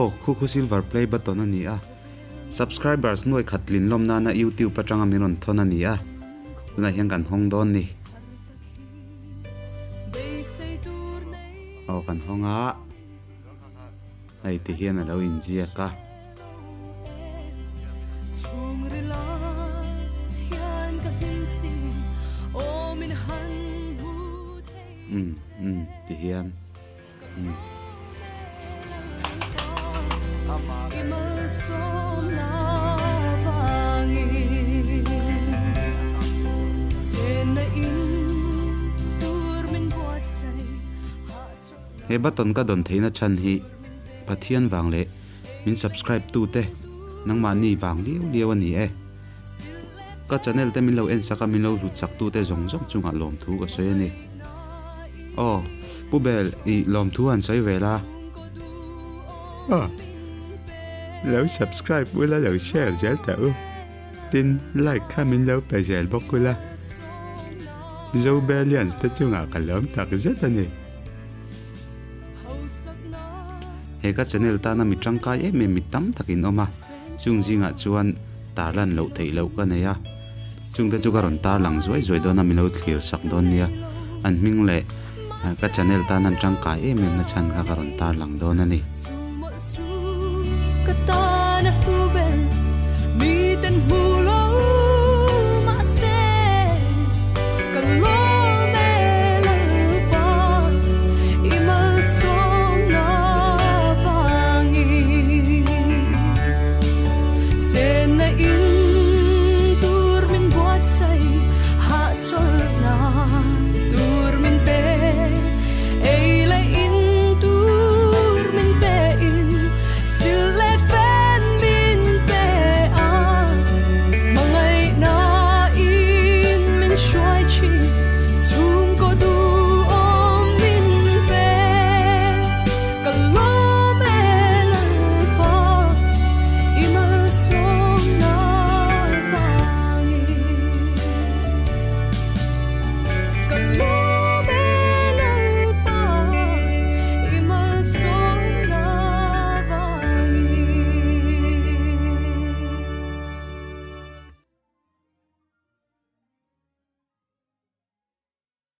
khu khu silver play button ani a subscribers noi khatlin lomna na YouTube atanga minon thon ani a tuna hian kan hong don ni kan honga ai ti hian a lo injia ka ti hian he button ka don theina chan hi pathian wang le min subscribe tu te nang ma ni wang liu ani e ka channel te min lo en saka min lo lut sak tu te zong chunga lom thu ka soi ani pubel i lom thu an soi vela lo subscribe wala lo share zel ta tin like kha min lo pe zel bokula zo belians te chunga ka lom tak zet ani he ka channel ta na mi tangkai mi tam takin oma chung jinga chuan tarlan lo thei lo ka neya chung te chu karon tar lang zoi do na mi lo thlir sak don nia an ming le ka channel ta nan tangkai na chan ka karon tar lang don ani